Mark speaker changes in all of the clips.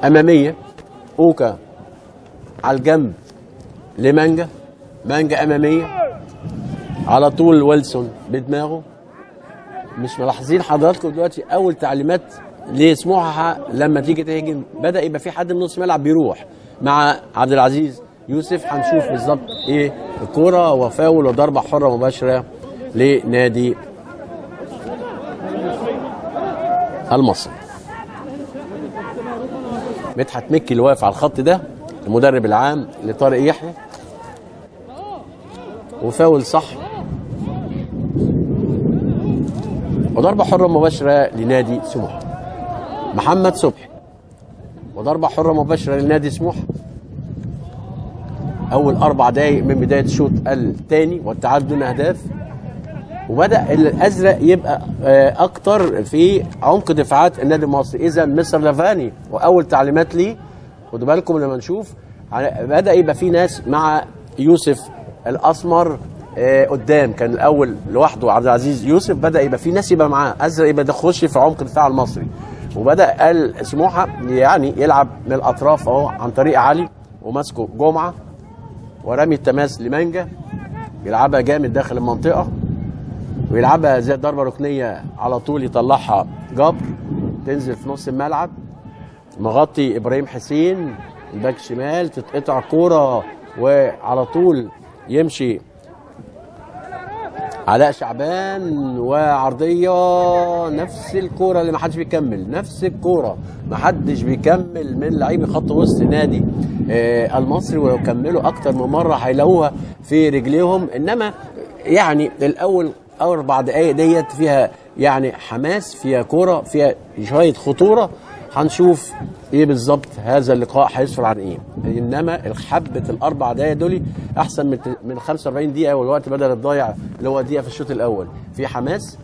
Speaker 1: اماميه اوكا على الجنب لمانجا، مانجا اماميه على طول ويلسون بدماغه. مش ملاحظين حضراتكم دلوقتي اول تعليمات لسموحه لما تيجي تهجم بدا يبقى في حد من نص ملعب بيروح مع عبد العزيز يوسف. هنشوف بالظبط ايه الكوره وفاول وضربه حره مباشره لنادي المصري. مدحت مكي اللي واقف على الخط ده المدرب العام لطارق يحيى، وفاول صح وضربه حره مباشره لنادي سموحه. محمد صبحي وضربه حره مباشره لنادي سموحه. اول 4 دقائق من بدايه الشوط الثاني والتعادل دون اهداف، وبدا الازرق يبقى اكتر في عمق دفاعات النادي المصري. اذا مستر لافاني واول تعليمات ليه، خدوا بالكم لما نشوف بدا يبقى في ناس مع يوسف الاسمر قدام. كان الاول لوحده عبد العزيز يوسف، بدا يبقى في ناس يبقى معاه ازرق يبقى يخش في عمق الدفاع المصري. وبدا سموحه يعني يلعب من الاطراف اهو عن طريق علي وماسكه جمعه، ورمي التماس لمانجا يلعبها جامد داخل المنطقه، ويلعبها زي ضربه ركنيه على طول يطلعها جبر تنزل في نص الملعب. مغطي ابراهيم حسين الباك شمال، تتقطع كوره وعلى طول يمشي علاء شعبان وعرضيه نفس الكوره اللي ما حدش بيكمل، نفس الكوره ما حدش بيكمل من لعيبه خط وسط نادي المصري، ولو كملوا اكتر من مره هيلاقوها في رجليهم. انما يعني الاول 4 دقائق ديت فيها يعني حماس، فيها كوره، فيها شويه خطوره. هنشوف ايه بالظبط هذا اللقاء هيسفر عن ايه. انما حبه ال4 دقائق دول احسن من 45 دقيقه والوقت بدل الضايع اللي هو دقيقه في الشوط الاول. في حماس،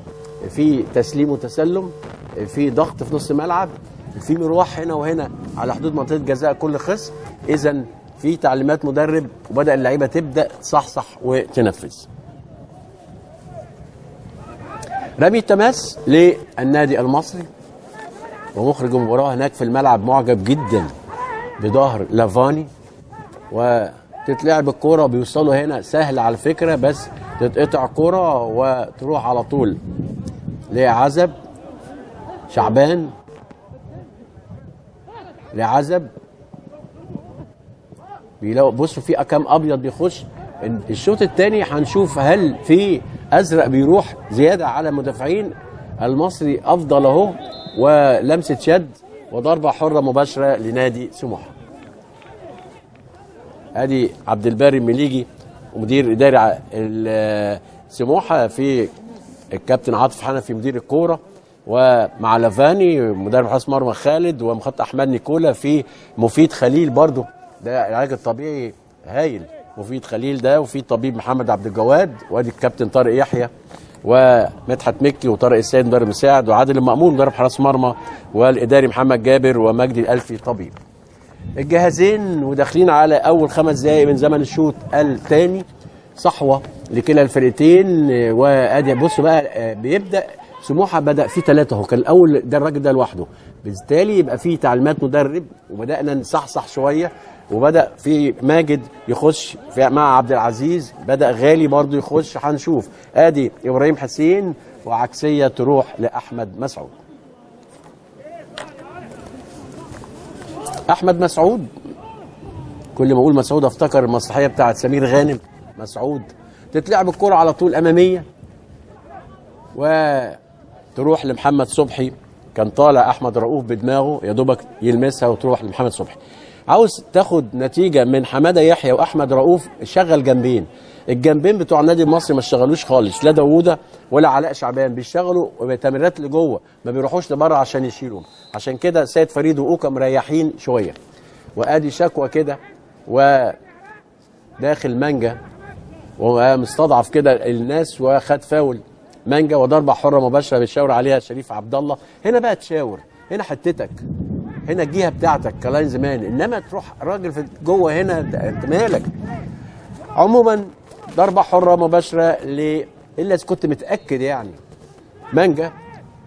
Speaker 1: في تسليم وتسلم، في ضغط في نص الملعب، في مروح هنا وهنا على حدود منطقه جزاء كل خصم. اذا في تعليمات مدرب وبدا اللعيبه تبدا تصحصح وتنفذ. رمي التماس للنادي المصري، ومخرج المباراه هناك في الملعب معجب جدا بظهر لافاني. وتتلعب الكوره بيوصلوا هنا سهل على فكره، بس تتقطع كوره وتروح على طول لعزب شعبان، لعزب بيلاقوا. بصوا في كام ابيض بيخش. الشوط الثاني هنشوف هل في ازرق بيروح زياده على مدافعين. المصري افضل اهو، ولمسه شد وضربه حره مباشره لنادي سموحه. ادي عبد الباري المليجي ومدير اداري سموحه، في الكابتن عاطف حنفي مدير الكوره، ومع لافاني مدرب حراس مرمى خالد، ومخطط احمد نيكولا، في مفيد خليل برضو ده العلاج الطبيعي هايل مفيد خليل ده، وفي طبيب محمد عبد الجواد، وادي الكابتن طارق يحيى ومدحت مكي وطارق السيد مدرب مساعد، وعادل المأمون مدرب حراس مرمى، والاداري محمد جابر ومجدي الالفي طبيب. الجهازين وداخلين على اول 5 دقائق من زمن الشوط الثاني، صحوه لكلا الفرقتين. وادي بصوا بقى بيبدا سموحه بدا في 3 اهو، كان الاول ده الراجل ده لوحده، بالتالي يبقى في تعليمات مدرب وبدانا نصحصح شويه. وبدا في ماجد يخش مع عبد العزيز، بدا غالي برضو يخش. هنشوف ادي ابراهيم حسين وعكسيه تروح لاحمد مسعود. احمد مسعود، كل ما اقول مسعود افتكر المسرحيه بتاعت سمير غانم. مسعود تتلعب الكره على طول اماميه وتروح لمحمد صبحي، كان طالع احمد رؤوف بدماغه يا دوبك يلمسها وتروح لمحمد صبحي. عاوز تاخد نتيجه من حماده يحيى واحمد رؤوف، شغل جنبين. الجنبين بتوع النادي المصري ما اشتغلوش خالص، لا داوودة ولا علاء شعبان بيشتغلوا تمريرات لجوه، ما بيروحوش لبره عشان يشيلوا. عشان كده سيد فريد واوكا مريحين شويه. وادي شكوى كده وداخل مانجا ومستضعف كده الناس، وخد فاول مانجا وضربه حره مباشره بيشاور عليها شريف عبد الله. هنا بقى تشاور، هنا حتتك، هنا الجهه بتاعتك كلاين زمان، انما تروح راجل في جوه هنا انت مالك. عموما ضربه حره مباشره الا اذا كنت متاكد يعني مانجا،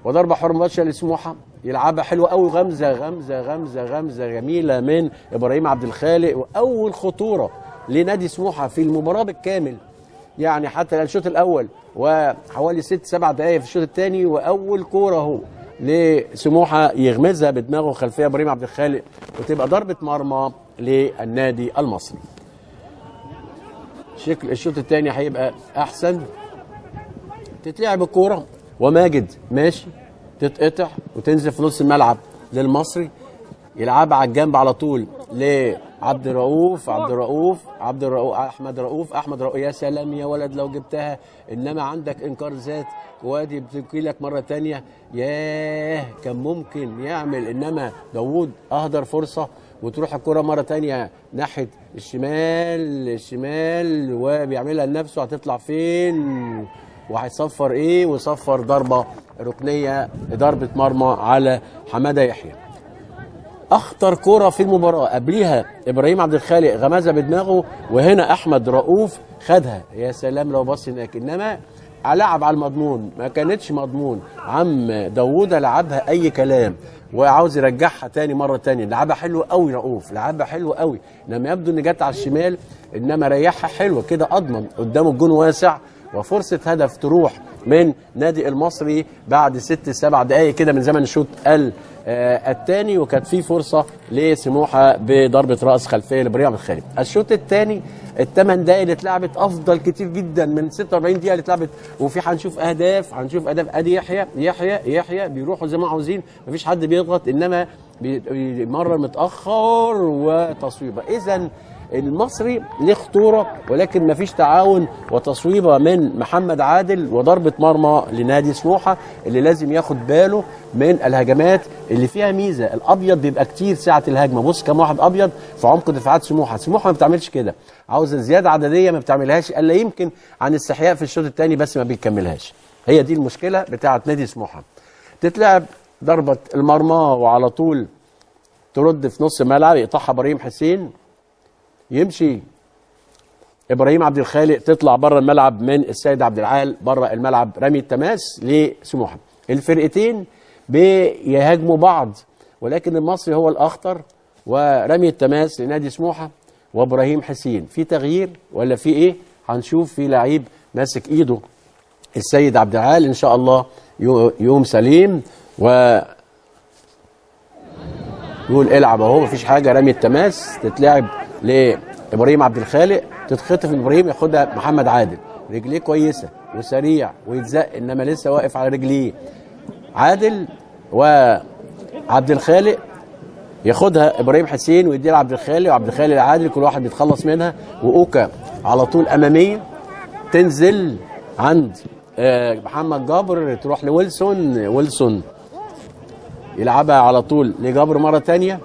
Speaker 1: وضربه حره مباشره لسموحه. يلعبها حلوه قوي، غمزه غمزه غمزه غمزه جميله من ابراهيم عبد الخالق، واول خطوره لنادي سموحه في المباراه بالكامل. يعني حتى الشوط الاول وحوالي 6-7 دقائق في الشوط الثاني، واول كوره اهو لسموحه يغمزها بدماغه خلفيه ابراهيم عبد الخالق، وتبقى ضربه مرمى للنادي المصري. شكل الشوط الثاني هيبقى احسن. تتلعب الكوره وماجد ماشي، تتقطع وتنزل في نص الملعب للمصري، يلعبها على الجنب على طول لعبد الرؤوف احمد رؤوف. يا سلام يا ولد لو جبتها، انما عندك انكار ذات، وادي بتجي لك مره ثانيه. ياه كان ممكن يعمل، انما داوود اهدر فرصه، وتروح الكره مره ثانيه ناحيه الشمال وبيعملها لنفسه، هتطلع فين وهيصفر ايه؟ وصفر ضربه ركنيه، ضربه مرمى على حماده يحيى. اخطر كرة في المباراه قبليها ابراهيم عبد الخالق غمزها بدماغه، وهنا احمد رؤوف خدها. يا سلام لو بص هناك، انما لعب على المضمون، ما كانتش مضمون. عم داوود لعبها اي كلام وعاوز يرجعها تاني مره تانية. لعبها حلو قوي رؤوف، لعبها حلو قوي، انما يبدو ان جت على الشمال، انما ريحها حلوه كده، اضمن قدامه الجون واسع، وفرصه هدف تروح من نادي المصري بعد 6-7 دقائق كده من زمن الشوط الثاني. وكانت في فرصه لسموحه بضربه راس خلفيه لابراهيم عبد الخالق. الشوط الثاني ال8 دقائق اللي اتلعبت افضل كتير جدا من 46 دقيقه اللي اتلعبت، وفي هنشوف اهداف ادي يحيى بيروحوا زي ما عاوزين، مفيش حد بيضغط، انما بيمرر متاخر وتصويبه. اذا المصري له خطوره، ولكن مفيش تعاون وتصويبه من محمد عادل، وضربه مرمى لنادي سموحه اللي لازم ياخد باله من الهجمات اللي فيها ميزه. الابيض بيبقى كتير ساعه الهجمه، بص كم واحد ابيض في عمق دفاعات سموحه ما بتعملش كده، عاوزه زياده عدديه ما بتعملهاش الا يمكن عن استحياء في الشوط الثاني، بس ما بيكملهاش. هي دي المشكله بتاعه نادي سموحه. تتلعب ضربه المرمى وعلى طول ترد في نص الملعب، يقطعها ابراهيم حسين، يمشي ابراهيم عبد الخالق، تطلع بره الملعب من السيد عبد العال، بره الملعب رمي التماس لسموحه. الفرقتين بيهاجموا بعض، ولكن المصري هو الاخطر، ورمي التماس لنادي سموحه وابراهيم حسين. في تغيير ولا في ايه؟ هنشوف. في لعيب ماسك ايده السيد عبد العال ان شاء الله يوم سليم، و يقول العب اهو مفيش حاجه. رمي التماس تتلعب لابراهيم عبد الخالق، تتخطف من ابراهيم، ياخدها محمد عادل، رجليه كويسه وسريع ويتزق، انما لسه واقف على رجليه عادل. وعبد الخالق ياخدها ابراهيم حسين ويديها لعبد الخالق، وعبد الخالق لعادل، كل واحد بيتخلص منها. واوكا على طول اماميه، تنزل عند محمد جابر، تروح لويلسون يلعبها على طول لجابر مره ثانيه.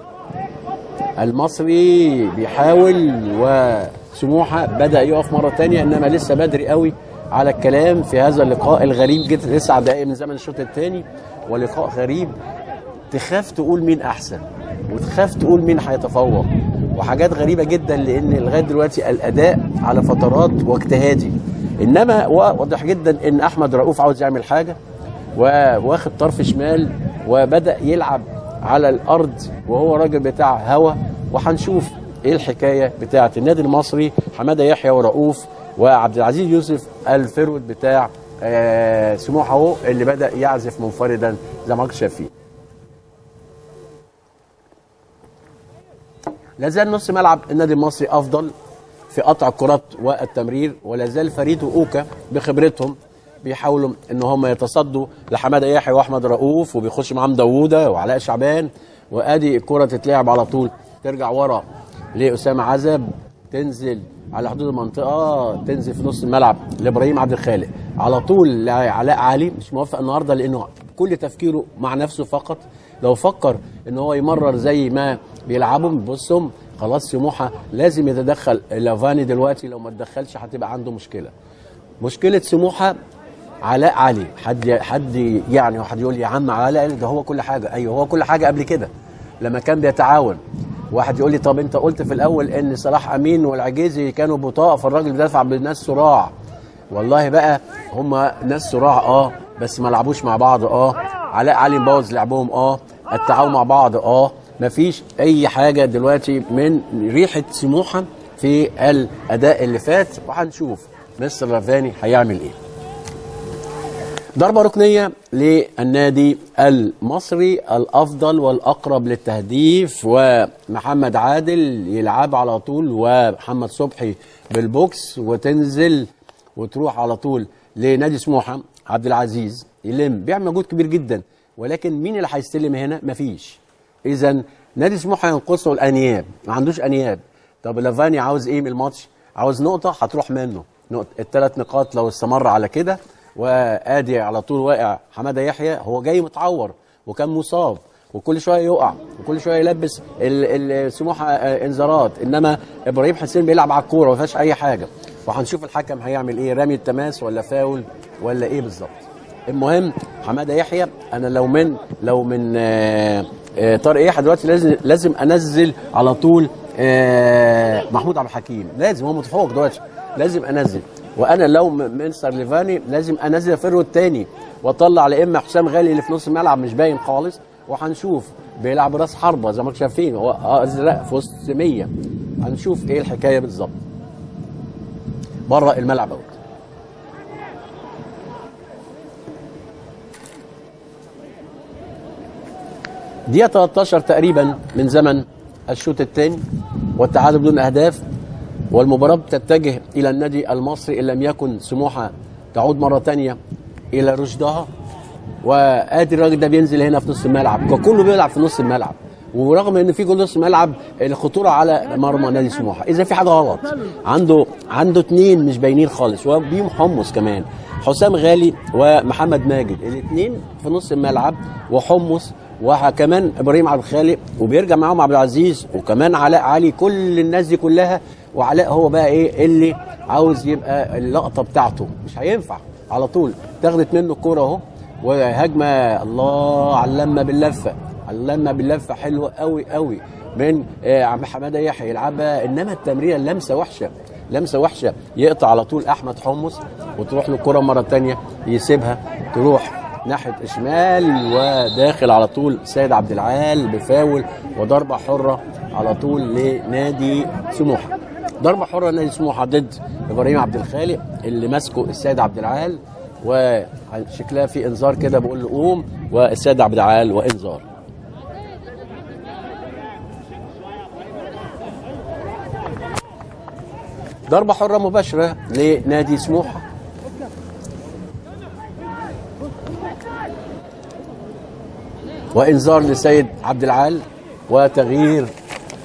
Speaker 1: المصري بيحاول، وسموحه بدا يقف مره ثانيه، انما لسه بدري قوي على الكلام في هذا اللقاء الغريب جدا. 9 دقائق من زمن الشوط الثاني، ولقاء غريب. تخاف تقول مين احسن، وتخاف تقول مين هيتفوق، وحاجات غريبه جدا، لان لغايه دلوقتي الاداء على فترات واجتهادي. انما واضح جدا ان احمد رؤوف عاوز يعمل حاجه، واخد طرف شمال وبدا يلعب على الارض، وهو راجل بتاع هوا. وهنشوف ايه الحكايه بتاعه النادي المصري. حماده يحيى ورؤوف وعبد العزيز يوسف الفرود بتاع سموحه اهو، اللي بدا يعزف منفردا زي ما انتم شايفين. لا زال نص ملعب النادي المصري افضل في قطع الكرات والتمرير، ولا زال فريد واوكا بخبرتهم بيحاولوا ان هم يتصدوا لحماده يحيى واحمد رؤوف، وبيخش معاهم داووده وعلاء شعبان. وادي الكره تتلعب على طول، ترجع ورا لاسامه عزب، تنزل على حدود المنطقه، تنزل في نص الملعب لابراهيم عبد الخالق، على طول لعلاء علي. مش موافق النهارده لانه كل تفكيره مع نفسه فقط. لو فكر ان هو يمرر زي ما بيلعبوا بصهم، خلاص سموحه لازم يتدخل. لافاني دلوقتي لو ما تدخلش هتبقى عنده مشكله. مشكله سموحه علاء علي. حد يعني واحد يقول لي يا عم علاء ده هو كل حاجه. ايوه هو كل حاجه قبل كده لما كان بيتعاون. واحد يقول لي طب انت قلت في الاول ان صلاح امين والعجيزي كانوا بطاقه، فالراجل بيدافع بالناس صراع. والله بقى هم ناس صراع بس ما لعبوش مع بعض علاء علي مبوظ لعبهم، التعاون مع بعض، مفيش اي حاجه دلوقتي من ريحه سموحه في الاداء اللي فات، وهنشوف مستر لافاني هيعمل ايه. ضربه ركنيه للنادي المصري الافضل والاقرب للتهديف، ومحمد عادل يلعب على طول ومحمد صبحي بالبوكس، وتنزل وتروح على طول لنادي سموحه. عبد العزيز يلم، بيعمل مجهود كبير جدا، ولكن مين اللي هيستلم هنا؟ مفيش. اذا نادي سموحه ينقصه الانياب، ما عندوش انياب. طب لافاني عاوز ايه من الماتش؟ عاوز نقطه هتروح منه، الثلاث نقاط لو استمر على كده. وادي على طول واقع حماده يحيى، هو جاي متعور وكان مصاب، وكل شويه يقع وكل شويه يلبس سموحه انذارات، انما ابراهيم حسين بيلعب على الكوره ما فيهاش اي حاجه. وهنشوف الحكم هيعمل ايه، رمي التماس ولا فاول ولا ايه بالظبط. المهم حماده يحيى، انا لو من طارق يحيى دلوقتي لازم انزل على طول محمود عبد الحكيم، لازم، هو متفوق دلوقتي، لازم انزل. وانا لو مستر لافاني لازم انزل الفرو الثاني واطلع لاما حسام غالي اللي في نص الملعب مش باين خالص، وهنشوف بيلعب راس حربه زي ما انتم شايفين، هو ازرق في وسط 100. هنشوف ايه الحكايه بالظبط. بره الملعب اهو. دقيقة 13 تقريبا من زمن الشوط الثاني، والتعادل بدون اهداف، والمباراة بتتجه الى النادي المصري ان لم يكن سموحة تعود مرة ثانية الى رشدها. وادي الراجل ده بينزل هنا في نص الملعب، كله بيلعب في نص الملعب، ورغم ان في جول نص الملعب الخطوره على مرمى نادي سموحه. اذا في حاجه غلط، عنده اثنين مش باينين خالص، وبيهم حمص كمان، حسام غالي ومحمد ماجد، الاثنين في نص الملعب، وحمص وكمان ابراهيم عبد الخالق، وبيرجع معاهم عبد العزيز وكمان علاء علي، كل الناس دي كلها. وعلاء هو بقى ايه اللي عاوز يبقى اللقطه بتاعته، مش هينفع على طول. تاخدت منه الكوره اهو، وهجمه الله على اللمه باللفه، اللمه باللفه حلوه قوي قوي من عم حماده يحيى يلعبها، انما التمريره لمسه وحشه، يقطع على طول احمد حمص، وتروح له الكره مره ثانيه يسيبها تروح ناحيه الشمال، وداخل على طول سيد عبد العال بفاول، وضربه حره على طول لنادي سموحه. ضربه حره لنادي سموحه ضد ابراهيم عبد الخالق اللي ماسكه السيد عبد العال، وشكلها في انذار كده بقول له قوم، والسيد عبد العال وانذار. ضربه حره مباشره لنادي سموحه، وانذار لسيد عبد العال، وتغيير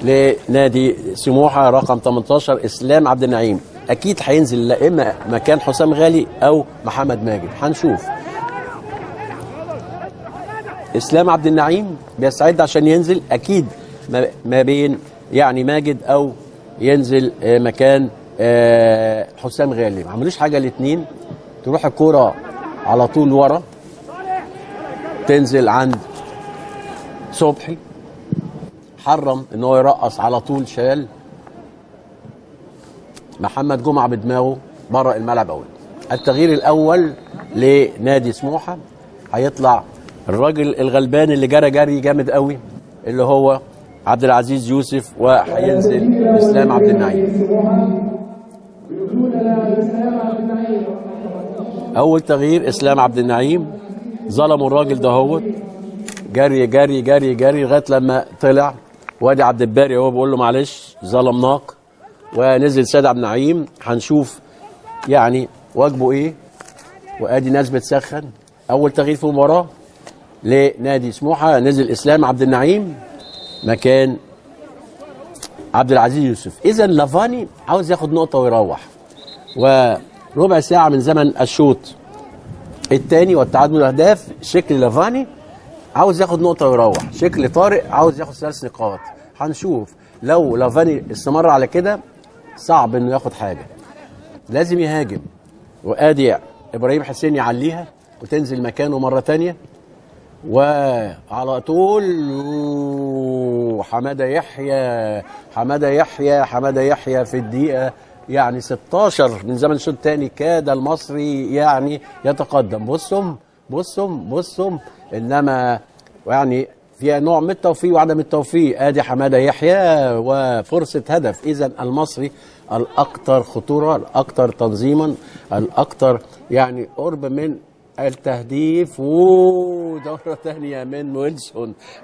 Speaker 1: لنادي سموحه رقم 18 اسلام عبد النعيم. اكيد هينزل لا اما مكان حسام غالي او محمد ماجد، هنشوف. اسلام عبد النعيم بيستعد عشان ينزل، اكيد ما بين يعني ماجد او ينزل مكان حسام غالي. ما عملوش حاجه الاثنين، تروح الكوره على طول ورا، تنزل عند صبحي، حرم ان هو يرقص على طول، شال محمد جمعه بدماغه بره الملعب. اول التغيير الاول لنادي سموحه، هيطلع الراجل الغلبان اللي جري جامد قوي اللي هو عبد العزيز يوسف، وهينزل اسلام عبد النعيم. اول تغيير اسلام عبد النعيم، ظلموا الراجل ده، هو جري جري جري جري لغايه لما طلع، وادي عبد الباري هو بيقول له معلش ظلمناك، ونزل سيد عبد النعيم. هنشوف يعني واجبه ايه، وادي ناس بتسخن. اول تغيير في المباراه لنادي سموحه، نزل اسلام عبد النعيم مكان عبد العزيز يوسف. اذا لافاني عاوز ياخد نقطه ويروح، وربع ساعه من زمن الشوط الثاني والتعادل الاهداف. شكل لافاني عاوز ياخد نقطه ويروح، شكل طارق عاوز ياخد 3 نقاط. هنشوف لو لافاني استمر على كده صعب انه ياخد حاجه، لازم يهاجم. وادي ابراهيم حسين يعليها وتنزل مكانه مره ثانيه، وعلى طول حماده يحيى في الدقيقه يعني 16 من زمن الشوط الثاني كاد المصري يعني يتقدم. بصوا بصهم انما يعني فيها نوع من التوفيق وعدم التوفيق. ادي حماده يحيى وفرصه هدف. اذا المصري الاكثر خطوره، الاكثر تنظيما، الاكثر يعني قرب من التهديف. ودورة ثانية من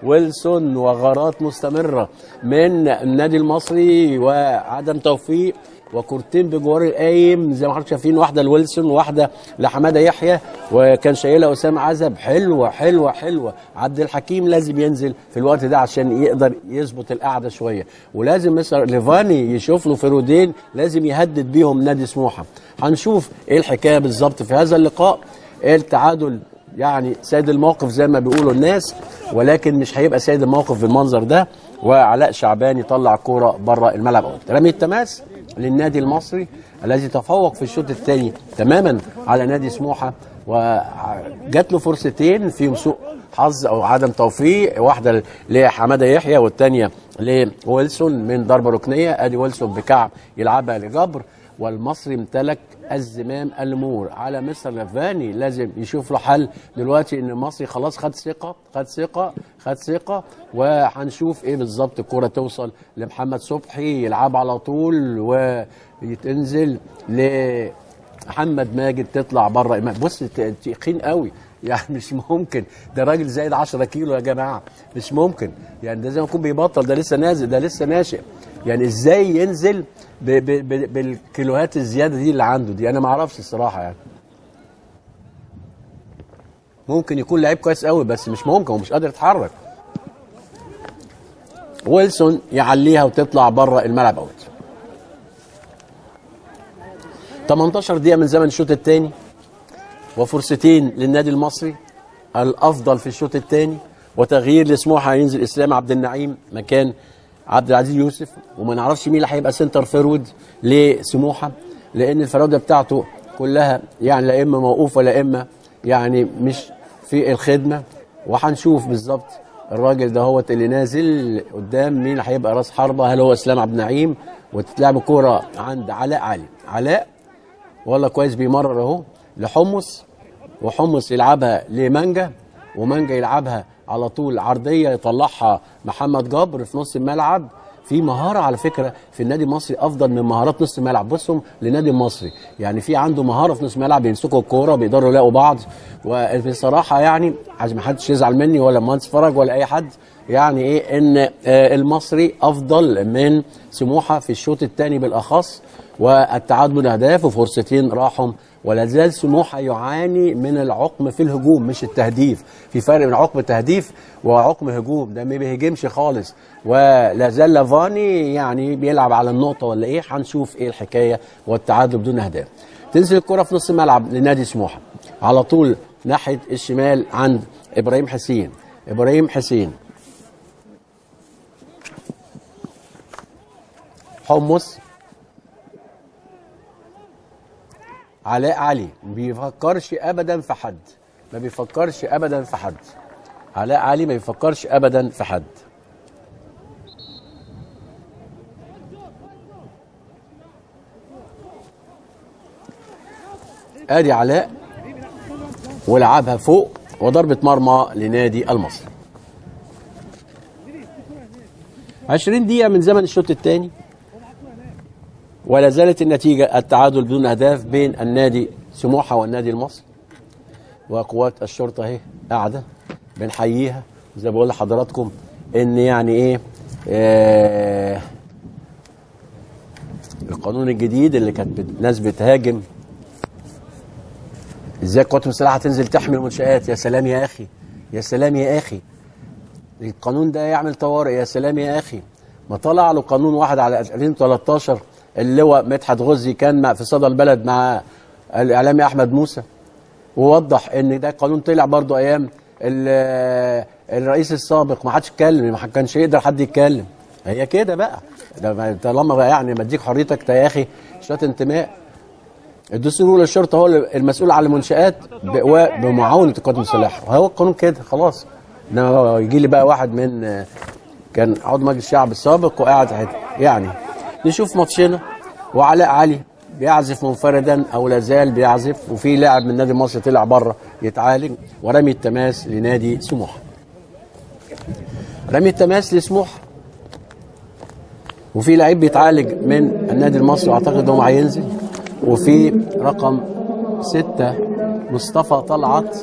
Speaker 1: ويلسون وغارات مستمرة من النادي المصري وعدم توفيق، وكورتين بجوار القايم زي ما حضرتك شايفين، واحدة لويلسون وواحدة لحمادة يحيى، وكان شايلها أسامة عزب. حلوة حلوة حلوة. عبد الحكيم لازم ينزل في الوقت ده عشان يقدر يظبط القعدة شوية، ولازم مستر ليفاني يشوف له فرودين لازم يهدد بيهم نادي سموحة. هنشوف ايه الحكاية بالظبط في هذا اللقاء. التعادل يعني سيد الموقف زي ما بيقولوا الناس، ولكن مش هيبقى سيد الموقف بالمنظر ده. وعلاء شعبان يطلع كوره بره الملعب. رمي التماس للنادي المصري الذي تفوق في الشوط الثاني تماما على نادي سموحه، وجات له فرصتين فيهم سوء حظ او عدم توفيق، واحده لحماده يحيى والثانيه لويلسون من ضربه ركنيه. ادي ويلسون بكعب يلعبها لجبر، والمصري امتلك الزمام. الامور على مستر لافاني، لازم يشوف له حل دلوقتي ان المصري خلاص خد ثقه. وهنشوف ايه بالظبط. الكوره توصل لمحمد صبحي يلعب على طول ويتنزل لمحمد ماجد تطلع بره. بص تقين قوي يعني، مش ممكن. ده راجل زايد 10 كيلو يا جماعه، مش ممكن يعني. ده زي ما يكون بيبطل، ده لسه نازل، ده لسه ناشئ يعني. ازاي ينزل بالكيلوهات الزياده دي اللي عنده دي؟ انا ما اعرفش الصراحه يعني. ممكن يكون لعيب كويس قوي بس مش ممكن، ومش قادر يتحرك. ويلسون يعليها وتطلع بره الملعب اوت. 18 دقيقه من زمن الشوط الثاني، وفرصتين للنادي المصري الافضل في الشوط الثاني، وتغيير لسموحه. ينزل اسلام عبد النعيم مكان عبد العزيز يوسف، وما نعرفش مين اللي هيبقى سنتر فيرود لسموحه، لان الفراوده بتاعته كلها يعني لا اما موقوفه لا اما يعني مش في الخدمه. وهنشوف بالظبط الراجل ده هو اللي نازل قدام مين هيبقى راس حربه. هل هو اسلام عبد النعيم؟ وتتلعب كوره عند علاء علي. علاء والله كويس بيمرر اهو لحمص، وحمص يلعبها لمانجا، ومانجا يلعبها على طول عرضيه يطلعها محمد جبر في نص الملعب. في مهاره على فكره في النادي المصري افضل من مهارات نص الملعب. بصوا للنادي المصري يعني في عنده مهاره في نص الملعب، بيمسكوا الكوره بيقدروا يلاقوا بعض. وبصراحه يعني عشان ما حدش يزعل مني ولا مهندس فرج ولا اي حد، يعني ايه ان المصري افضل من سموحه في الشوط الثاني بالاخص، والتعادل اهداف وفرصتين راحوا. ولا زال سموحه يعاني من العقم في الهجوم مش التهديف. في فرق بين عقم تهديف وعقم هجوم، ده ما بيهجمش خالص. ولا زال لافاني يعني بيلعب على النقطه ولا ايه؟ هنشوف ايه الحكايه. والتعادل بدون اهداف. تنزل الكره في نص الملعب لنادي سموحه على طول ناحيه الشمال عند ابراهيم حسين. حمص علاء علي ما بيفكرش ابدا في حد، علاء علي ما بيفكرش ابدا في حد. ادي علاء ولعبها فوق، وضربة مرمى لنادي المصري. 20 دقيقة من زمن الشوط الثاني، ولا زالت النتيجة التعادل بدون أهداف بين النادي سموحة والنادي المصري. وقوات الشرطة اهي قاعدة بنحييها زي ما بقول لحضراتكم ان يعني ايه القانون الجديد اللي كانت ناس بتهاجم ازاي القوات المسلحة تنزل تحمي المنشآت. يا سلام يا اخي، القانون ده يعمل طوارئ. يا سلام يا اخي، ما طلع له قانون واحد على 2013 اللواء مدحت غزي كان في صدى البلد مع الاعلامي احمد موسى، ووضح ان ده قانون طلع برضو ايام الرئيس السابق، ما حدش اتكلم، ما كانش يقدر حد يتكلم. هي كده بقى، طالما بقى يعني مديك حريتك يا اخي شويه انتماء. الدستور للشرطه هو المسؤول على المنشآت بمعاونه القوات المسلحه، وهو القانون كده خلاص. انما يجي لي بقى واحد من كان عضو مجلس الشعب السابق وقاعد يعني. نشوف ماتشنا، وعلاء علي بيعزف منفردا او لا زال بيعزف، وفي لاعب من النادي المصري طلع بره يتعالج، ورمي التماس لنادي سموحه. رمي التماس لسموحه، وفي لعيب بيتعالج من النادي المصري واعتقد هو هينزل، وفي رقم 6 مصطفى طلعت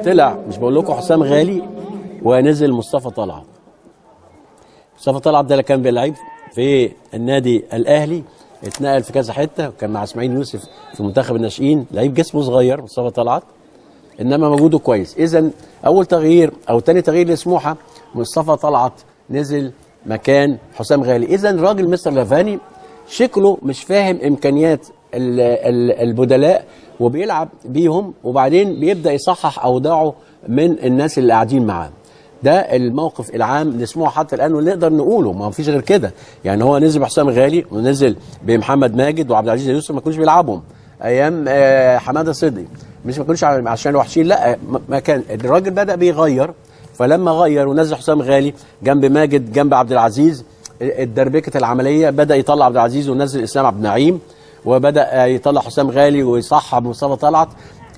Speaker 1: طلع، مش بقول لكم حسام غالي ونزل مصطفى طلعت. مصطفى طلعت ده اللي كان بيلعب في النادي الاهلي، اتنقل في كذا حته وكان مع اسماعيل يوسف في منتخب الناشئين، لعيب جسمه صغير مصطفى طلعت انما موجوده كويس. اذا اول تغيير او ثاني تغيير لسموحه مصطفى طلعت نزل مكان حسام غالي. اذا الراجل مستر لافاني شكله مش فاهم امكانيات البدلاء وبيلعب بيهم، وبعدين بيبدا يصحح اوضاعه من الناس اللي قاعدين معاه. ده الموقف العام لسموحه حتى الان ونقدر نقوله، ما فيش غير كده. يعني هو نزل بحسام غالي ونزل بمحمد ماجد وعبد العزيز يوسف، ما كانوش بيلعبهم ايام حماده صدقي، مش ما كانوش عشان وحشين، لا ما كان الراجل بدا بيغير. فلما غير ونزل حسام غالي جنب ماجد جنب عبد العزيز، الدربكه العمليه بدا يطلع عبد العزيز ونزل اسلام عبد النعيم، وبدا يطلع حسام غالي ويصحب مصطفى طلعت.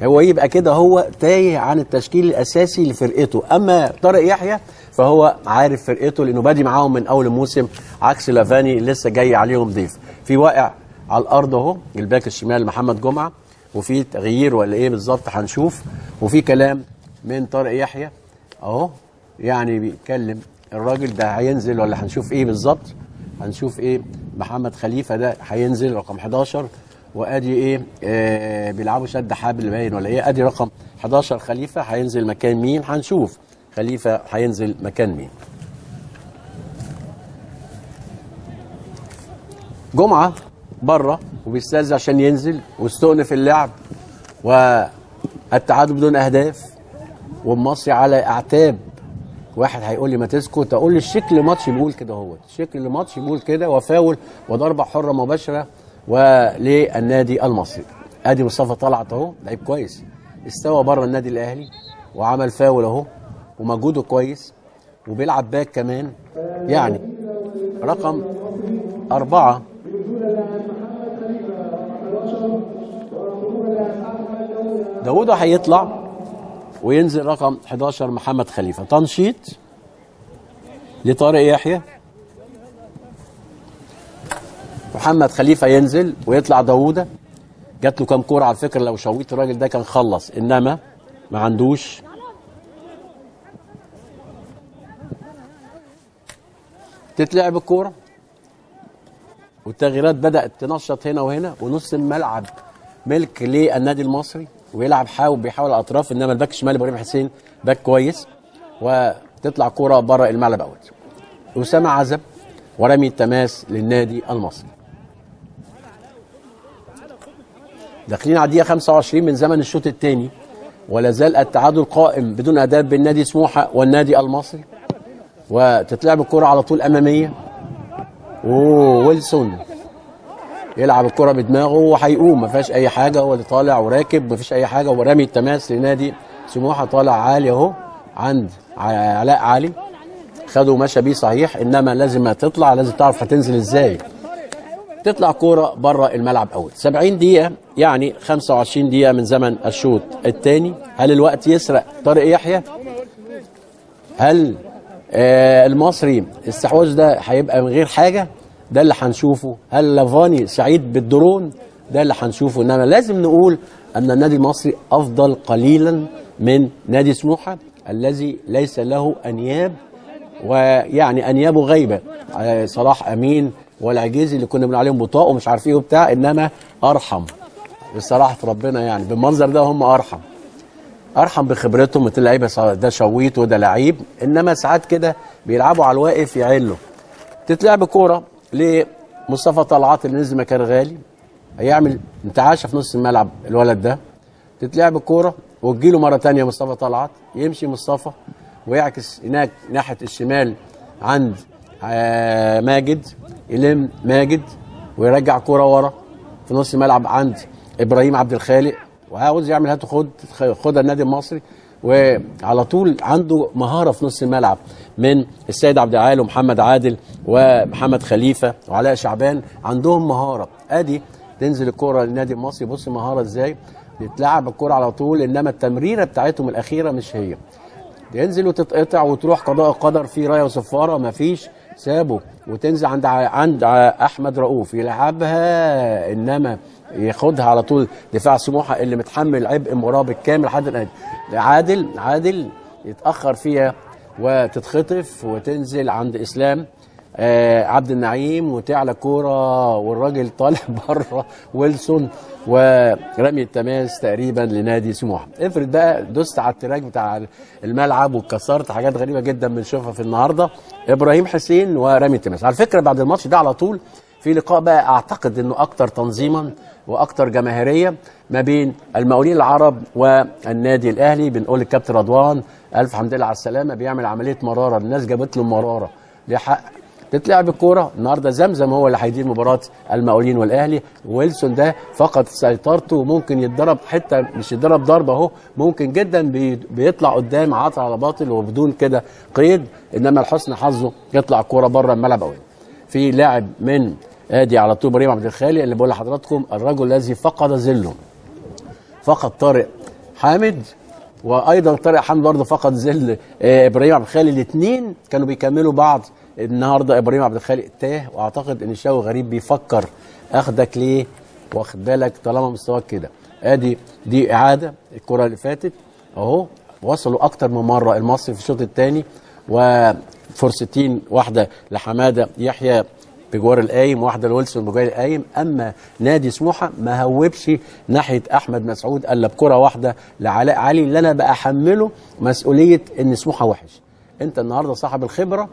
Speaker 1: هو يبقى كده هو تايه عن التشكيل الاساسي لفرقته. اما طارق يحيى فهو عارف فرقته لانه بادي معاهم من اول الموسم، عكس لافاني اللي لسه جاي عليهم ضيف. في واقع على الارض اهو الباك الشمال محمد جمعه، وفي تغيير ولا ايه بالظبط هنشوف، وفي كلام من طارق يحيى اهو، يعني بيتكلم الراجل ده هينزل ولا هنشوف ايه بالظبط. هنشوف ايه، محمد خليفه ده هينزل رقم 11، وادي ايه بيلعبوا شد حبل باين ولا ايه، ادي رقم 11 خليفه هينزل مكان مين، هنشوف خليفه هينزل مكان مين. جمعه بره وبيستاذن عشان ينزل واستؤنف اللعب والتعادل بدون اهداف والمصري على اعتاب. واحد هيقول لي ما تسكت، اقول لي الشكل الماتش بيقول كده، هو الشكل الماتش بيقول كده، وفاول وضربه حره مباشره وللنادي المصري. ادي مصطفى طلعت اهو لعيب كويس، استوى بره النادي الاهلي وعمل فاول اهو ومجهوده كويس وبيلعب باك كمان. يعني رقم 4 داوود هيطلع وينزل رقم 11 محمد خليفه. تنشيط لطارق يحيى، محمد خليفه ينزل ويطلع داوودة. جات له كام كوره على فكره، لو شويت الراجل ده كان خلص، انما ما عندوش. تتلعب الكوره والتغييرات بدات تنشط هنا وهنا، ونص الملعب ملك للنادي المصري ويلعب بيحاول الاطراف، انما الباك الشمال ابراهيم حسين باك كويس، وتطلع كوره بره الملعب اوت. اسامه عزب ورمي التماس للنادي المصري. داخلين على الدقيقه 25 من زمن الشوط الثاني، ولا زال التعادل قائم بدون اهداف بين نادي سموحه والنادي المصري. وتتلعب الكره على طول اماميه، وويلسون يلعب الكره بدماغه وهيقوم، ما فيهاش اي حاجه، هو اللي طالع وراكب، ما فيش اي حاجه. ورمي التماس لنادي سموحه طالع عالي اهو عند علاء علي، خده ومشى بيه صحيح، انما لازم تطلع، لازم تعرف هتنزل ازاي. تطلع كوره بره الملعب اوت. 70 دقيقه يعني 25 دقيقه من زمن الشوط الثاني. هل الوقت يسرق طارق يحيى؟ هل المصري الاستحواذ ده هيبقى من غير حاجه؟ ده اللي هنشوفه. هل لافاني سعيد بالدرون؟ ده اللي هنشوفه. انما لازم نقول ان النادي المصري افضل قليلا من نادي سموحه الذي ليس له انياب، ويعني انيابه غايبه. صلاح امين والعجيزي اللي كنا بنقول عليهم بطاق ومش عارف ايه وبتاع، انما ارحم بصراحه ربنا، يعني بالمنظر ده هم ارحم بخبرتهم. مثل لعيبه ده شويت وده لعيب، انما ساعات كده بيلعبوا على الواقف يعلوا. تتلعب كوره لمصطفى طلعت اللي نزل مكان غالي، هيعمل انتعاشه في نص الملعب الولد ده. تتلعب الكوره وتجيله مره ثانيه مصطفى طلعت، يمشي مصطفى ويعكس هناك ناحيه الشمال عند ماجد، يلم ماجد ويرجع كوره ورا في نص الملعب عند ابراهيم عبد الخالق، وعاوز يعمل هات خدها النادي المصري. وعلى طول عنده مهاره في نص الملعب من السيد عبد العال ومحمد عادل ومحمد خليفه وعلاء شعبان، عندهم مهاره. ادي تنزل الكوره للنادي المصري، بص مهاره ازاي، بتلعب الكرة على طول، انما التمريره بتاعتهم الاخيره مش هي. ينزل وتتقطع وتروح قضاء قدر في رايه وصفاره، مفيش، سابه وتنزل عند احمد رؤوف يلعبها، انما ياخدها على طول دفاع سموحه اللي متحمل عبء المباراه بالكامل لحد الان. عادل يتاخر فيها وتتخطف وتنزل عند اسلام عبد النعيم وتعلى كوره والراجل طالع بره ويلسون، ورمي التماس تقريبا لنادي سموحه. افرض بقى دوست على التراك بتاع الملعب وكسرت حاجات غريبه جدا بنشوفها في النهارده. ابراهيم حسين ورمي التماس. على فكره بعد الماتش ده على طول في لقاء بقى اعتقد انه اكتر تنظيما واكتر جماهيريه ما بين المقاولين العرب والنادي الاهلي. بنقول للكابتن رضوان الف حمد لله على السلامه، بيعمل عمليه مراره، الناس جابت له مراره ليه حق. تتلعب الكوره النهارده، زمزم هو اللي هيدير مباراه المقاولين والاهلي. ويلسون ده فقد سيطرته وممكن يتضرب حته، مش يتضرب ضربه اهو، ممكن جدا بيطلع قدام عاطل على باطل وبدون كده قيد، انما لحسن حظه يطلع كوره بره الملعب قوي. في لاعب من ادي على طول ابراهيم عبد الخالق اللي بقول لحضراتكم الرجل الذي فقد ذله، فقد طارق حامد، وايضا طارق حامد برضه فقد ذل ابراهيم عبد الخالق. الاثنين كانوا بيكملوا بعض. النهارده ابراهيم عبد الخالق تاه، واعتقد ان الشاوي غريب بيفكر اخدك ليه، واخد بالك طالما مستواك كده. دي اعاده الكره اللي فاتت اهو، وصلوا اكتر من مره المصري في الشوط الثاني، وفرصتين، واحده لحماده يحيى بجوار القايم، واحده لويلسون بجوار القايم. اما نادي سموحه ما هوبش ناحيه احمد مسعود الا بكره واحده لعلاء علي، اللي انا بقى احمله مسؤوليه ان سموحه وحش. انت النهارده صاحب الخبره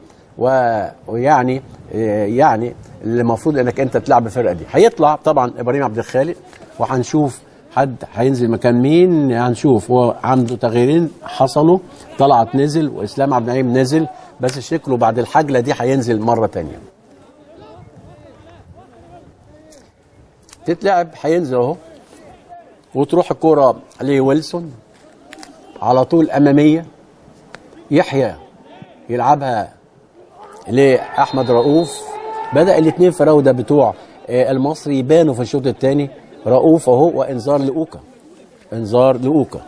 Speaker 1: ويعني اللي المفروض انك انت تلعب الفرقه دي. هيطلع طبعا ابراهيم عبد الخالق، وهنشوف حد هينزل مكان مين. هنشوف هو عنده تغييرين حصلوا، طلعت نزل واسلام عبد النعيم نزل، بس شكله بعد الحجله دي هينزل مره ثانيه. تتلعب هينزل اهو، وتروح الكوره لويلسون على طول اماميه، يحيى يلعبها لاحمد رؤوف. بدا الاثنين فراوده بتوع المصري يبانوا في الشوط الثاني. رؤوف اهو، وانذار لاوكا، انذار لاوكا.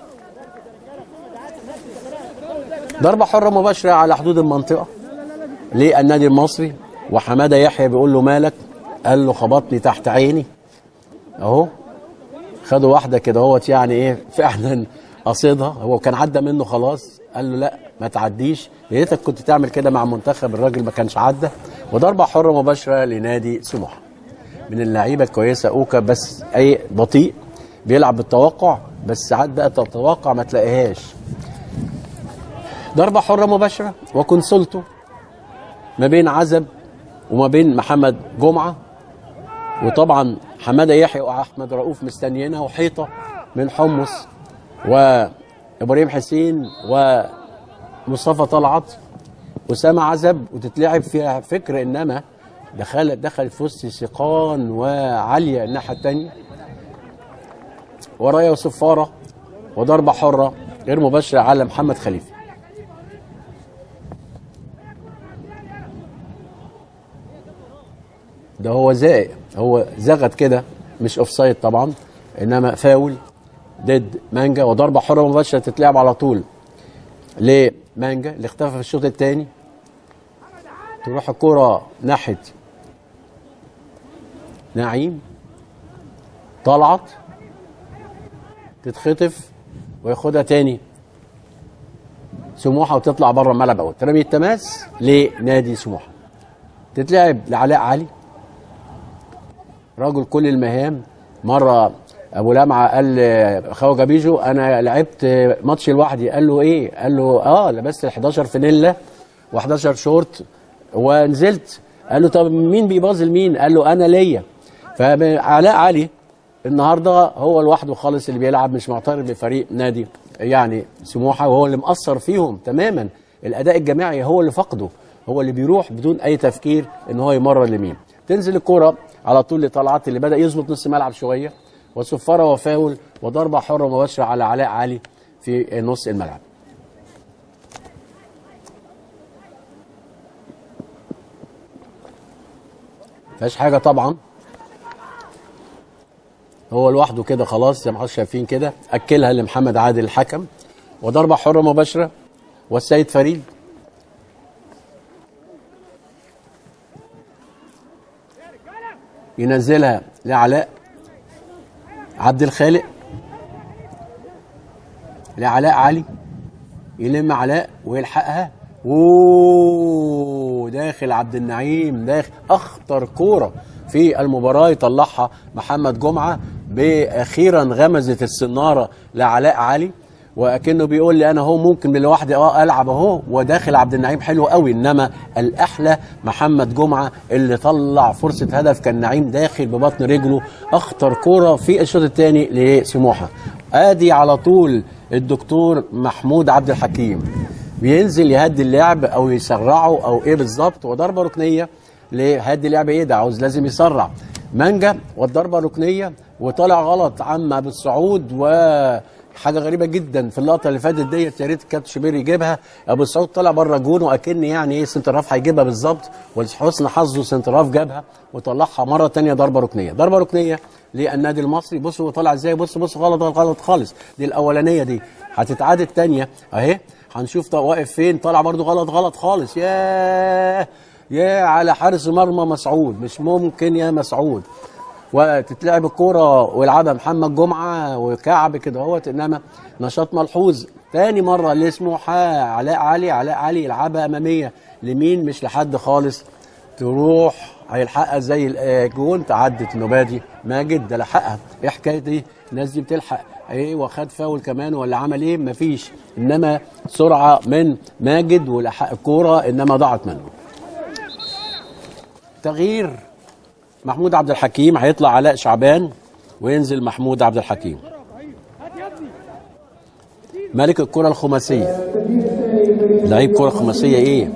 Speaker 1: ضربه حره مباشره على حدود المنطقه للنادي المصري، وحماده يحيى بيقول له مالك، قال له خبطني تحت عيني اهو. خدوا واحده كده اهوت، يعني ايه فعلا قصدها، هو كان عدى منه خلاص، قال له لا ما تعديش، يا ريتك كنت تعمل كده مع المنتخب، الراجل ما كانش عدى. وضربه حره مباشره لنادي سموحه. من اللعيبه الكويسه اوكا، بس اي بطيء، بيلعب بالتوقع، بس ساعات بقى تتوقع ما تلاقيهاش. ضربه حره مباشره وكونسولته ما بين عزب وما بين محمد جمعه، وطبعا حماده يحيى واحمد رؤوف مستنيينها، وحيطه من حمص وابراهيم حسين ومصطفى طلعت واسامه عزب، وتتلعب فيها فكر، انما دخلت في وسط سيقان وعاليه الناحيه الثانيه، ورايا وصفاره، وضربه حره غير مباشره على محمد خليفه. ده هو زائق، هو زغت كده، مش اوف سايد طبعا، انما فاول ضد مانجا. وضربه حره مباشره تتلعب على طول لمانجا اللي اختفى في الشوط الثاني. تروح الكره ناحيه نعيم، طلعت تتخطف وياخدها تاني سموحه، وتطلع بره الملعب اول. ترمي التماس لنادي سموحه. تتلعب لعلاء علي، رجل كل المهام. مره ابو لمعه قال خواجه بيجو انا لعبت ماتش لوحدي، قال له ايه؟ قال له لبست 11 فانيلا و11 شورت ونزلت. قال له طب مين بيبازل مين؟ قال له انا ليا. فعلاء علي النهارده هو لوحده خالص اللي بيلعب، مش معترض بفريق نادي يعني سموحه، وهو اللي مأثر فيهم تماما. الاداء الجماعي هو اللي فقده، هو اللي بيروح بدون اي تفكير ان هو يمرر لمين. تنزل الكرة على طول لطلعت اللي بدأ يظبط نص ملعب شويه، وصفاره وفاول، وضربه حره مباشره على علاء علي في نص الملعب. مفيهاش حاجه طبعا. هو لوحده كده خلاص زي ما حضرتك شايفين كده، اكلها لمحمد عادل الحكم، وضربه حره مباشره. والسيد فريد ينزلها لعلاء عبد الخالق، لعلاء علي، يلم علاء ويلحقها، وداخل عبد النعيم، داخل اخطر كوره في المباراه يطلعها محمد جمعه، باخيرا غمزت السناره لعلاء علي، واكنه بيقول لي انا هو ممكن من لوحدي العب اهو، وداخل عبد النعيم حلو قوي. انما الاحلى محمد جمعه اللي طلع فرصه هدف، كان نعيم داخل ببطن رجله، اخطر كوره في الشوط الثاني لسموحه. ادي على طول الدكتور محمود عبد الحكيم بينزل يهدي اللعب او يسرعه او ايه بالظبط، وضربه ركنيه لهدي اللعب. ايه ده؟ عاوز لازم يسرع مانجا، والضربه ركنيه وطلع غلط عم ابو السعود. وحاجه غريبه جدا في اللقطه اللي فاتت ديت، يا ريت الكابتن شوبير يجيبها، ابو السعود طلع بره جون، واكن يعني ايه سنتراف هيجيبها بالظبط، ولحسن حظه سنتراف جابها وطلعها مره ثانيه ضربه ركنيه. ضربه ركنيه للنادي المصري. بصوا هو طالع ازاي، بص غلط غلط خالص. دي الاولانيه دي هتتعاد الثانيه اهي، هنشوف واقف فين، طالع برده غلط خالص. يا على حارس مرمى مسعود، مش ممكن يا مسعود. وتتلعب الكوره ويلعبها محمد جمعه وكعب كده اهوت. انما نشاط ملحوظ تاني مره اللي اسمه علاء علي يلعبها اماميه لمين، مش لحد خالص، تروح هيلحقها زي الجون، تعدت نبادي ماجد ده لحقها. ايه حكايه دي؟ الناس دي بتلحق ايه؟ واخد فاول كمان ولا عمل ايه؟ مفيش، انما سرعه من ماجد ولحق الكوره، انما ضاعت منه. تغيير محمود عبد الحكيم، هيطلع علاء شعبان وينزل محمود عبد الحكيم. ملك الكرة الخماسية، لعيب كرة خماسية ايه؟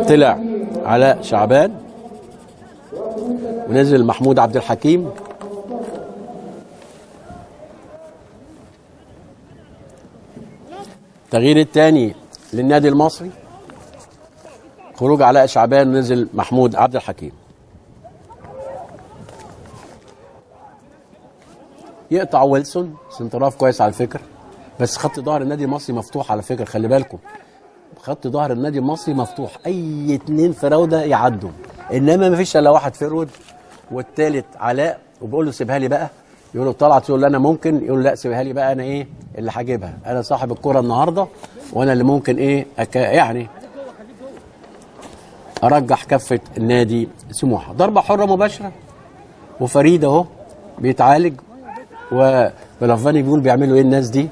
Speaker 1: طلع علاء شعبان ونزل محمود عبد الحكيم. التغيير الثاني للنادي المصري، خروج علاء شعبان ونزل محمود عبد الحكيم. يقطع ويلسون، سنتراف كويس على فكره، بس خط ظهر النادي المصري مفتوح على فكره، خلي بالكم خط ظهر النادي المصري مفتوح، اي اتنين فراوده يعدوا، انما ما فيش الا واحد فرود والتالت علاء، وبقول له سيبها لي بقى، يقول له طلعت، يقول له انا ممكن، يقول له لا سيبها لي بقى، انا ايه اللي هجيبها، انا صاحب الكره النهارده وانا اللي ممكن ايه يعني ارجح كفه النادي سموحه. ضربه حره مباشره، وفريد اهو بيتعالج، وبلافاني بيقول بيعملوا ايه الناس دي،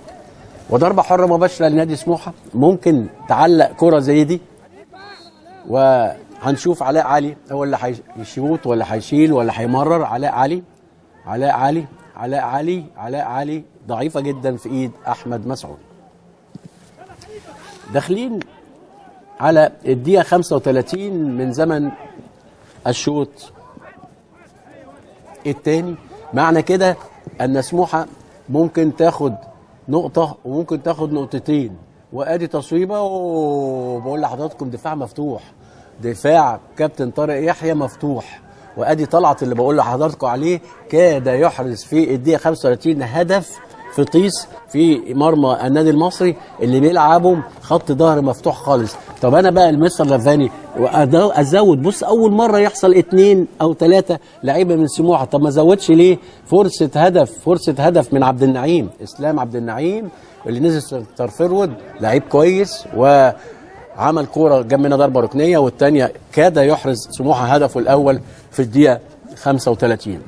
Speaker 1: وضربه حره مباشره لنادي سموحه. ممكن تعلق كره زي دي، وهنشوف علاء علي هو اللي هيشوط ولا هيشيل ولا هيمرر. علاء علي ضعيفه جدا في ايد احمد مسعود. داخلين على الدقيقه 35 من زمن الشوط الثاني، معنى كده ان سموحه ممكن تاخد نقطه وممكن تاخد نقطتين. وادي تصويبه، وبقول لحضراتكم دفاع مفتوح، دفاع كابتن طارق يحيى مفتوح. وادي طلعت اللي بقول لحضراتكم عليه، كاد يحرز في الدقيقه 35 هدف في طيس في مرمى النادي المصري اللي بيلعبوا خط ظهر مفتوح خالص. طب انا بقى المستر لافاني ازود، بص اول مره يحصل 2 أو 3 لعيبه من سموحه، طب ما زودش ليه؟ فرصه هدف من عبد النعيم، اسلام عبد النعيم اللي نزل سنتر فيرود، لعيب كويس، وعمل كوره جاب منها ضربه ركنيه، والثانيه كاد يحرز سموحه هدفه الاول في الدقيقه 35.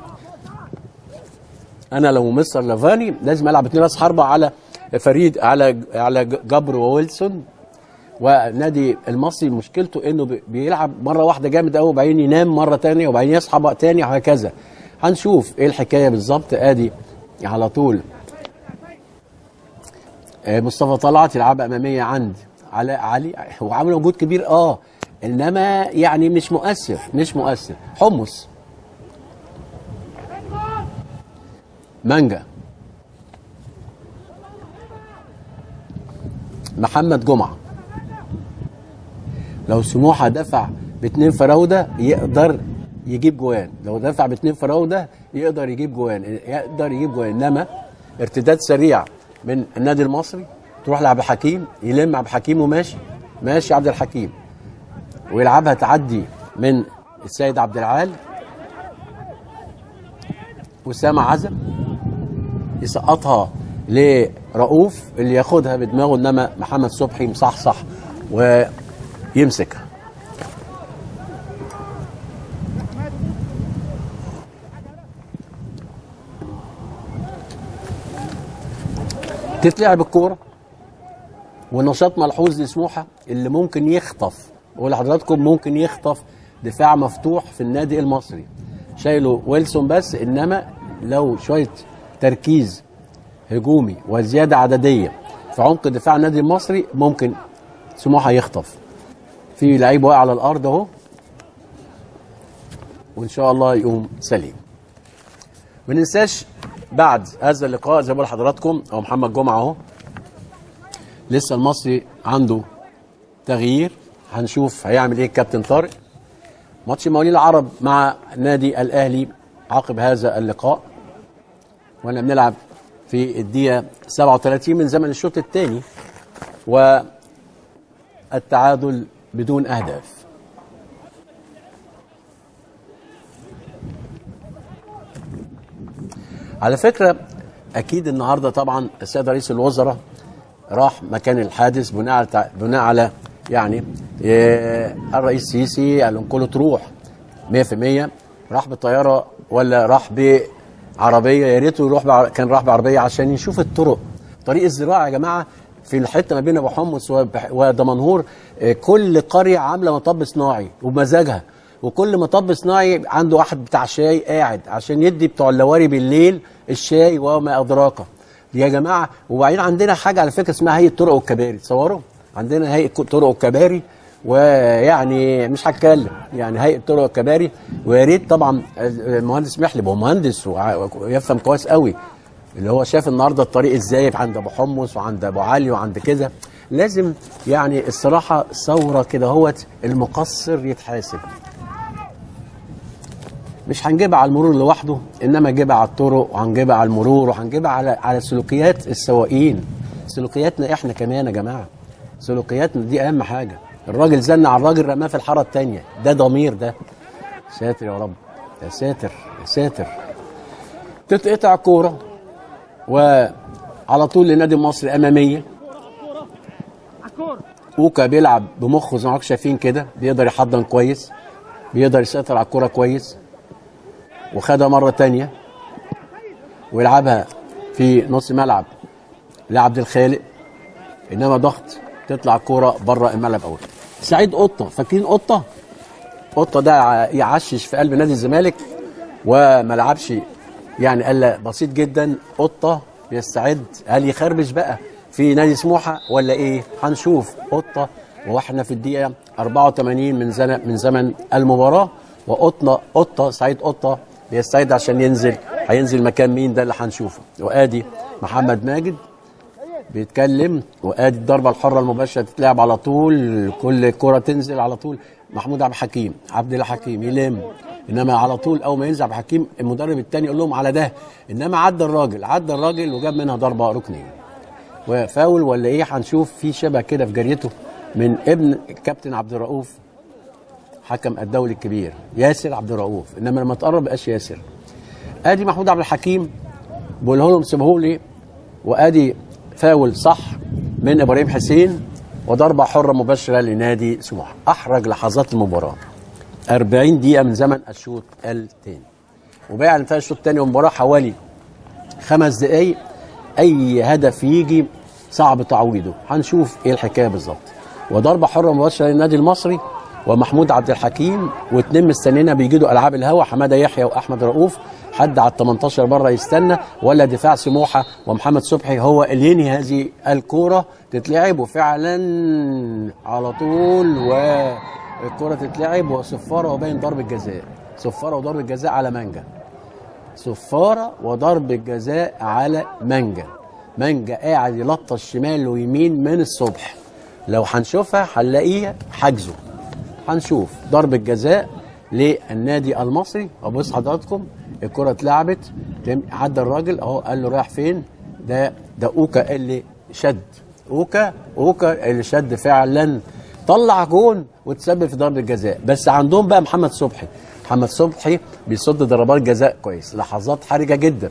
Speaker 1: انا لو مستر لافاني لازم العب 2 راس حربه على فريد، على جبر وويلسون. ونادي المصري مشكلته انه بيلعب مره واحده جامد قوي، وبعدين ينام مره ثانيه، وبعدين يصحى بقى ثاني، وهكذا. هنشوف ايه الحكايه بالظبط. ادي على طول مصطفى طلعت يلعبها اماميه عند علاء علي، هو عامل وجود كبير انما يعني مش مؤثر. حمص مانجا، محمد جمعه، لو سموحه دفع ب2 فراوده يقدر يجيب جوان، لو دفع باتنين فراوده يقدر يجيب جوان، انما ارتداد سريع من النادي المصري تروح لعبد الحكيم، يلم عبد الحكيم وماشي، ماشي عبد الحكيم، ويلعبها تعدي من السيد عبد العال، وسام عزب يسقطها لرؤوف اللي ياخدها بدماغه، انما محمد صبحي مصحصح ويمسكها. تتلعب الكوره، ونشاط ملحوظ لسموحه اللي ممكن يخطف، بقول لحضراتكم ممكن يخطف دفاع مفتوح في النادي المصري، شايله ويلسون بس، انما لو شويه تركيز هجومي وزياده عدديه في عمق دفاع النادي المصري ممكن سموحه يخطف. في لعيب واقع على الارض اهو، وان شاء الله يقوم سليم. ما ننساش بعد هذا اللقاء زي ما بقول لحضراتكم، او محمد جمعه اهو، لسه المصري عنده تغيير، هنشوف هيعمل ايه الكابتن طارق. ماتش المقاولين العرب مع نادي الاهلي عقب هذا اللقاء، وانا بنلعب في الدقيقه 37 من زمن الشوط الثاني، والتعادل بدون اهداف. على فكره اكيد النهارده طبعا السيد رئيس الوزراء راح مكان الحادث بناء على يعني الرئيس السيسي قال لهم كله تروح 100%، راح بالطياره ولا راح بعربيه؟ يا ريته يروح كان راح بعربيه عشان يشوف الطرق. طريق الزراعه يا جماعه في الحته ما بين ابو حمص ودمنهور، كل قريه عامله مطب صناعي وبمزاجها، وكل مطب صناعي عنده واحد بتاع شاي قاعد عشان يدي بتوع اللواري بالليل الشاي وما ادراكه يا جماعه. وبعدين عندنا حاجه على فكره اسمها هيئه طرق والكباري، تصوروا عندنا هيئه طرق والكباري، ويعني مش هتكلم يعني هيئه طرق والكباري. ويا ريت طبعا المهندس محلب هو مهندس ويفهم كويس قوي، اللي هو شاف النهارده الطريق ازاي عند ابو حمص وعند ابو علي وعند كده. لازم يعني الصراحه ثوره كده هوت، المقصر يتحاسب. مش هنجيبها على المرور لوحده، انما نجيبها على الطرق، وهنجيبها على المرور، وهنجيبها على سلوكيات السواقين، سلوكياتنا احنا كمان يا جماعه، سلوكياتنا دي اهم حاجه. الراجل زن على الراجل رماه في الحاره الثانيه، ده ضمير ده. ساتر يا رب، يا ساتر يا ساتر. تتقطع كوره وعلى طول لنادي مصر اماميه. اوكا بيلعب بمخه زي ما حضراتكم شايفين كده، بيقدر يحضن كويس، بيقدر يسيطر على الكوره كويس، وخدها مره ثانيه ويلعبها في نص ملعب لعبد الخالق، انما ضغط تطلع الكوره بره الملعب اول. سعيد قطه، فاكرين قطه؟ قطه ده يعشش في قلب نادي الزمالك وما لعبش، يعني قال بسيط جدا. قطه بيستعد، هل يخربش بقى في نادي سموحه ولا ايه؟ هنشوف. قطه واحنا في الدقيقه 84 من زمن المباراه، قطه سعيد قطه بيستعد عشان ينزل. هينزل مكان مين؟ ده اللي هنشوفه. وادي محمد ماجد بيتكلم، وادي الضربه الحره المباشره تتلعب على طول، كل كره تنزل على طول. محمود عبد الحكيم يلم، انما على طول اول ما ينزل عبد الحكيم المدرب الثاني يقول لهم على ده، انما عدى الراجل وجاب منها ضربه ركنيه وفاول ولا ايه؟ هنشوف. في شبه كده في جريته من ابن الكابتن عبد الرؤوف حكم الدولي الكبير ياسر عبد الرؤوف، انما لما تقرب بقاش ياسر. ادي محمود عبد الحكيم بقول لهم سيبهولي، وادي فاول صح من ابراهيم حسين، وضربه حره مباشره لنادي سموحه. احرج لحظات المباراه 40 دقيقه من زمن الشوط الثاني، وباقي على انتهاء الشوط الثاني والمباراه حوالي 5 دقائق. اي هدف يجي صعب تعويضه، هنشوف ايه الحكايه بالظبط. وضربه حره مباشره للنادي المصري، ومحمود عبد الحكيم واثنين مستنينا بيجيدوا العاب الهوا، حماده يحيى واحمد رؤوف. حد على ال 18 بره يستنى، ولا دفاع سموحه ومحمد صبحي هو اللي ينهي هذه الكوره تتلعب؟ وفعلا على طول والكوره تتلعب، وصفاره وباين ضربه جزاء. صفاره وضربه جزاء على مانجا، صفاره وضربه جزاء على مانجا قاعد يلطش شمال ويمين من الصبح. لو هنشوفها هنلاقيها حجزه. هنشوف ضربه جزاء للنادي المصري. وبص حضراتكم الكره اتلعبت، عدى الراجل اهو، قال له رايح فين؟ ده اوكا اللي شد، اوكا اللي شد فعلا، طلع جون وتسبب في ضربه جزاء. بس عندهم بقى محمد صبحي بيصد ضربات جزاء كويس. لحظات حرجه جدا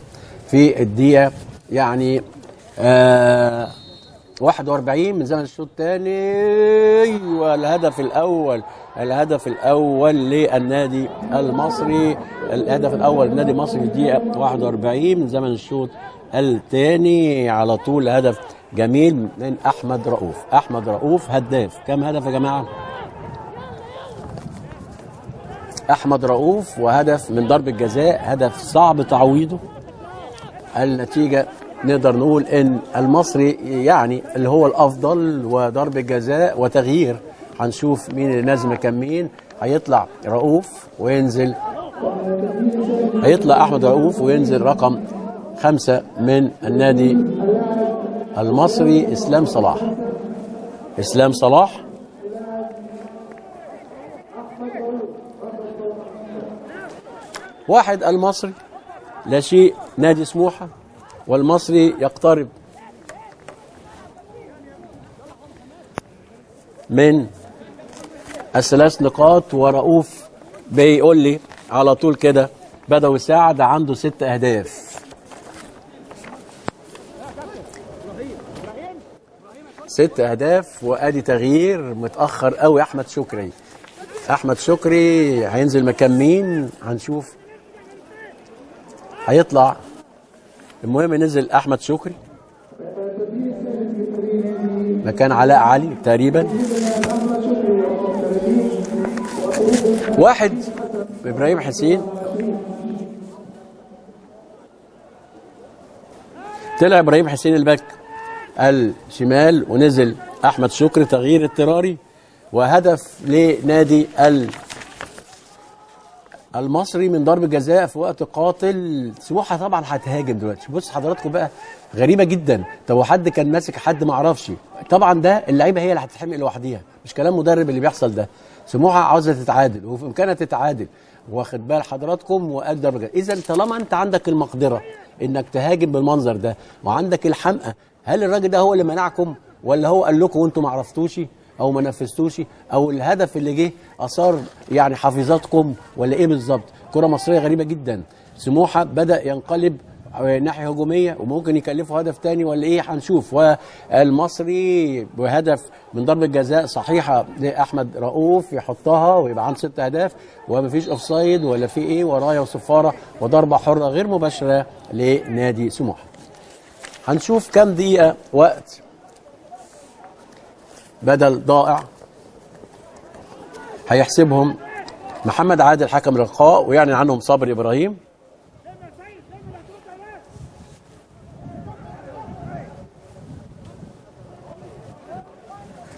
Speaker 1: في الدقيقه يعني 41 من زمن الشوط الثاني، والهدف الاول للنادي المصري، الهدف الاول للنادي المصري في الدقيقه 41 من زمن الشوط الثاني. على طول هدف جميل من احمد رؤوف هداف. كم هدف يا جماعه؟ احمد رؤوف، وهدف من ضربه جزاء، هدف صعب تعويضه. النتيجه نقدر نقول ان المصري يعني اللي هو الافضل، وضربه جزاء وتغيير. هنشوف مين اللي نازل مكان مين. هيطلع احمد رؤوف وينزل رقم 5 من النادي المصري اسلام صلاح. واحد المصري لا شيء نادي سموحه، والمصري يقترب من ال3 نقاط. ورؤوف بيقول لي على طول كده بدوي سعد عنده 6 أهداف. 6 أهداف، وادي تغيير متأخر قوي. احمد شكري هينزل مكان مين؟ هنشوف. هيطلع، المهم نزل احمد شكري مكان علاء علي تقريبا. واحد ابراهيم حسين، طلع ابراهيم حسين الباك الشمال ونزل احمد شكري، تغيير اضطراري. وهدف لنادي المصري من ضربة جزاء في وقت قاتل. سموحه طبعا هتهاجم دلوقتي. بص حضراتكم بقى، غريبه جدا. طب وحد كان ماسك حد ما اعرفش. طبعا ده اللعيبه هي اللي هتتحمق لوحديها، مش كلام مدرب اللي بيحصل ده. سموحه عاوزه تتعادل وفي امكانها تتعادل، واخد بال حضراتكم، وقال ضربه جزاء. اذا طالما انت عندك المقدره انك تهاجم بالمنظر ده وعندك الحمقى، هل الراجل ده هو اللي منعكم ولا هو قال لكم وانتم ما عرفتوش او ما نفذتوش، او الهدف اللي جه اثار يعني حافظاتكم، ولا ايه بالظبط؟ كره مصريه غريبه جدا. سموحه بدا ينقلب ناحيه هجوميه وممكن يكلفوا هدف تاني ولا ايه، هنشوف. والمصري بهدف من ضربه جزاء صحيحه لاحمد رؤوف يحطها ويبقى عنده 6 اهداف، ومفيش اوفسايد ولا في ايه، ورايه وصفاره وضربه حره غير مباشره لنادي سموحه. هنشوف كام دقيقه وقت بدل ضائع هيحسبهم محمد عادل حكم اللقاء، ويعني عنهم صبري ابراهيم.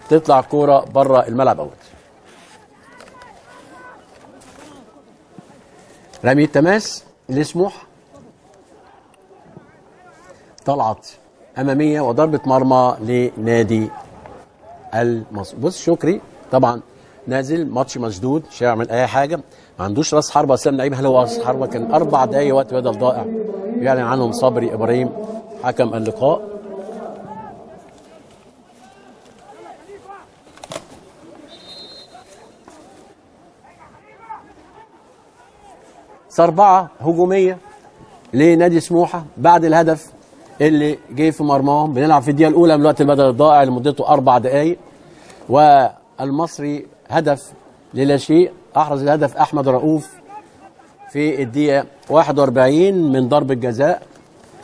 Speaker 1: تطلع كوره بره الملعب اوت. رمي التماس لسموحه، طلعت اماميه وضربه مرمى لنادي المصري. بص شكري طبعا نازل، ماتش مشدود، مش هيعمل اي حاجه، ما عندوش راس حربه اصلا لعيب. هل هو راس حربه؟ كان 4 دقايق وقت بدل ضائع. يعني عنهم صبري ابراهيم حكم اللقاء. صربعه هجوميه لنادي سموحه بعد الهدف اللي جه في مرماهم. بنلعب في الدقيقه الاولى من الوقت البدل الضائع لمدته 4 دقائق، والمصري هدف للا شيء. احرز الهدف احمد رؤوف في الدقيقه 41 من ضربه جزاء.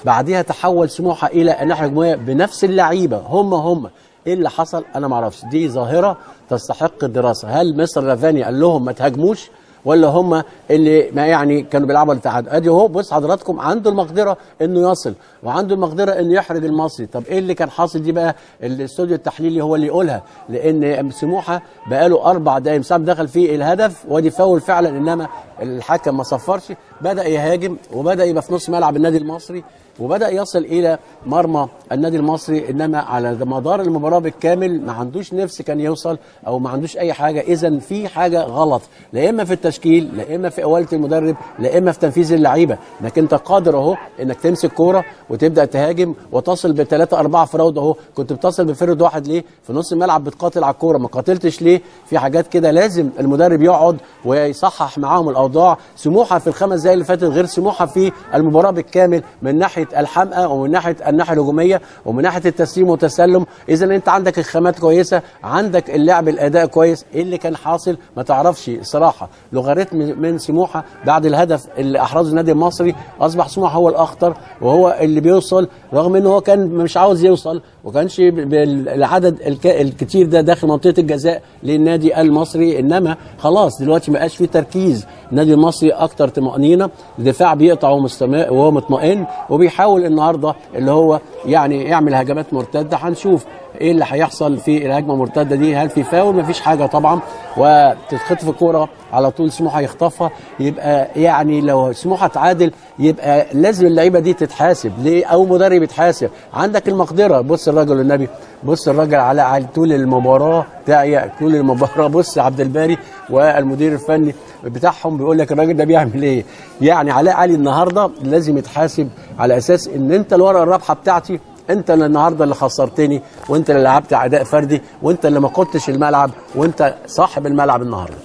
Speaker 1: بعدها تحول سموحه الى الناحيه الهجوميه بنفس اللعيبه هم. ايه اللي حصل؟ انا ما اعرفش. دي ظاهره تستحق الدراسه. هل مستر لافاني قال لهم ما تهاجموش، ولا هم اللي ما يعني كانوا بيلعبوا على الاتحاد؟ ادي اهو، بص حضراتكم، عنده المقدره انه يصل وعنده المقدره انه يحرج المصري. طب ايه اللي كان حاصل؟ دي بقى الاستوديو التحليلي هو اللي يقولها، لان سموحه بقاله 4 دقائق مسام دخل فيه الهدف، ودي فاول فعلا، انما الحكم ما صفرش. بدا يهاجم وبدا يبقى في نص ملعب النادي المصري، وبدأ يصل إلى مرمى النادي المصري، إنما على مدار المباراة بالكامل ما عندوش نفس كان يوصل، أو ما عندوش أي حاجة. إذن في حاجة غلط، لا إما في التشكيل التشكيل، لا اما في قواله المدرب، لا اما في تنفيذ اللعيبه، انك انت قادر اهو انك تمسك كوره وتبدا تهاجم وتصل بثلاثه اربعه فراود اهو. كنت بتصل بفرد واحد ليه؟ في نص الملعب بتقاتل على الكوره، ما قاتلتش ليه؟ في حاجات كده لازم المدرب يقعد ويصحح معاهم الاوضاع. سموحه في الخمس دقايق اللي فاتت غير سموحه في المباراه بالكامل، من ناحيه الحمقى ومن ناحيه الناحيه الهجوميه ومن ناحيه التسليم والتسلم. اذا انت عندك الخامات كويسه، عندك اللعب الاداء كويس. ايه اللي كان حاصل ما تعرفش الصراحه. لوغاريتم من سموحه بعد الهدف اللي احرزه النادي المصري اصبح سموحه هو الاخطر وهو اللي بيوصل، رغم انه هو كان مش عاوز يوصل وكانش بالعدد الكتير ده داخل منطقه الجزاء للنادي المصري. انما خلاص دلوقتي ما بقاش في تركيز. النادي المصري اكتر طمانينه، الدفاع بيقطع وهو مطمئن وبيحاول النهارده اللي هو يعني يعمل هجمات مرتده. هنشوف ايه اللي هيحصل في الهجمه المرتده دي. هل في فاول؟ مفيش حاجه طبعا، وتتخطف الكوره على طول سموحه يخطفها. يبقى يعني لو سموحه تعادل يبقى لازم اللعيبه دي تتحاسب ليه، او مدرب يتحاسب. عندك المقدره. بص الراجل والنبي، بص الراجل على طول المباراه تعيا طول المباراه. بص عبد الباري والمدير الفني بتاعهم بيقول لك الراجل ده بيعمل ايه. يعني علاء علي النهارده لازم يتحاسب على اساس ان انت الورقه الرابحه بتاعتي، انت اللي النهارده اللي خسرتني، وانت اللي لعبت اداء فردي، وانت اللي ما قدتش الملعب، وانت صاحب الملعب النهارده.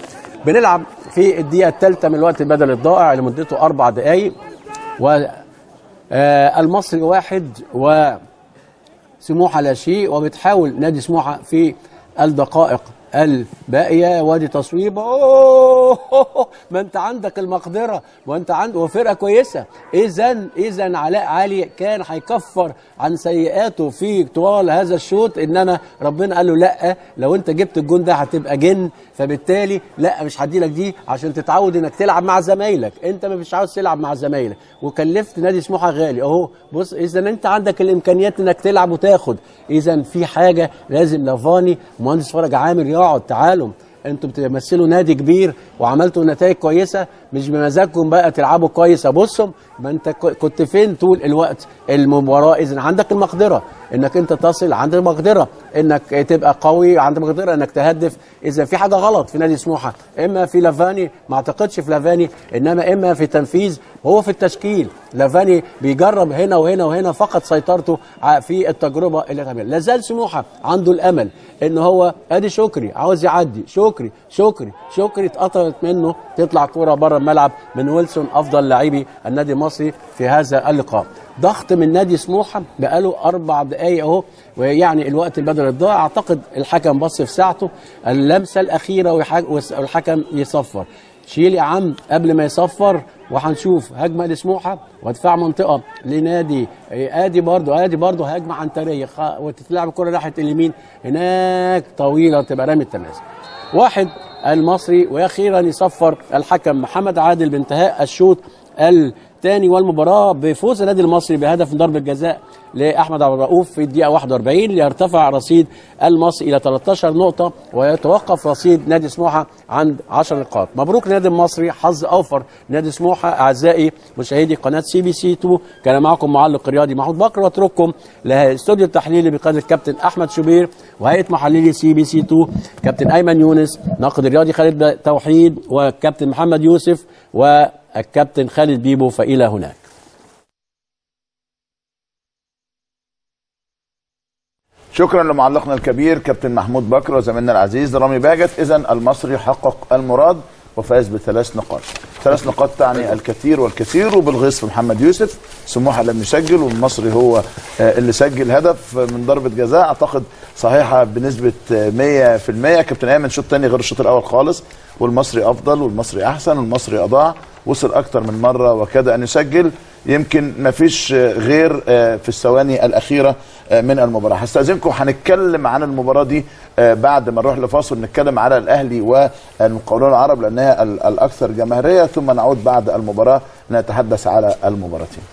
Speaker 1: بنلعب في الدقيقه الثالثه من الوقت البدل الضائع اللي مدته 4 دقائق، والمصري 1 وسموحه لا شيء. وبتحاول نادي سموحه في الدقائق الباقيه، وادي تصويب. ما انت عندك المقدره وانت عندك وفرقه كويسه. اذا علاء علي كان هيكفر عن سيئاته في طوال هذا الشوط، انما ربنا قال له لا، لو انت جبت الجون ده هتبقى جن، فبالتالي لا مش هدي لك دي عشان تتعود انك تلعب مع زمايلك. انت ما مش عاوز تلعب مع زمايلك وكلفت نادي سموحه غالي اهو. بص اذا انت عندك الامكانيات انك تلعب وتاخد، اذا في حاجه لازم لافاني مهندس فرج عامر يقعد. تعالوا انتوا بتمثلوا نادي كبير وعملتوا نتائج كويسه، مش بمزاجكم بقى تلعبوا كويس. ابصوا ما انت كنت فين طول الوقت المباراه. اذا عندك المقدره انك انت تصل، عندك المقدره انك تبقى قوي، عندك المقدره انك تهدف. اذا في حاجه غلط في نادي سموحه، اما في لافاني، ما اعتقدش في لافاني، انما اما في تنفيذ. هو في التشكيل لافاني بيجرب هنا وهنا وهنا، فقط سيطرته في التجربه اللي تعمل. لا زال سموحه عنده الامل ان هو ادي شكري عاوز يعدي، شكري اتقطعت منه، تطلع كوره بره الملعب من ويلسون افضل لاعبي النادي المصري في هذا اللقاء. ضغط من نادي سموحه بقاله 4 دقائق اهو، ويعني الوقت البدل الضائع. اعتقد الحكم بص في ساعته، اللمسه الاخيره والحكم يصفر. شيل يا عم قبل ما يصفر. وهنشوف هجمه لسموحه ودفاع منطقه لنادي ادي برضه هجمه عنتريه وتتلعب الكره ناحيه اليمين هناك طويله تبقى رامي التماس. 1 المصري. واخيرا يصفر الحكم محمد عادل بانتهاء الشوط الثاني والمباراه بفوز النادي المصري بهدف ضربه جزاء لاحمد عبد الرؤوف في الدقيقه 41، ليرتفع رصيد المصري الى 13 نقطه ويتوقف رصيد نادي سموحه عند 10 نقاط. مبروك نادي المصري، حظ اوفر نادي سموحه. اعزائي مشاهدي قناه CBC2، كان معكم معلق رياضي محمود بكر، واترككم لاستوديو التحليلي بقياده الكابتن احمد شوبير وهيئه محللي CBC2 كابتن ايمن يونس، ناقد الرياضي خالد توحيد، وكابتن محمد يوسف، والكابتن خالد بيبو. فإلى هناك.
Speaker 2: شكرا لمعلقنا الكبير كابتن محمود بكر وزميلنا العزيز رامي باجت. اذا المصري حقق المراد وفاز ب3 نقاط. 3 نقاط تعني الكثير والكثير، وبالغيظ في محمد يوسف. سموحه لم يسجل والمصري هو اللي سجل هدف من ضربه جزاء اعتقد صحيحه بنسبه 100%. كابتن ايمن الشوط الثاني غير الشوط الاول خالص، والمصري افضل والمصري احسن والمصري اضاع، وصل اكتر من مره وكاد ان يسجل. يمكن ما فيش غير في الثواني الاخيره من المباراه. هستاذنكم هنتكلم عن المباراه دي بعد ما نروح لفاصل، نتكلم على الاهلي والمقاولون العرب لانها الاكثر جماهيريه، ثم نعود بعد المباراه نتحدث على المباراتين.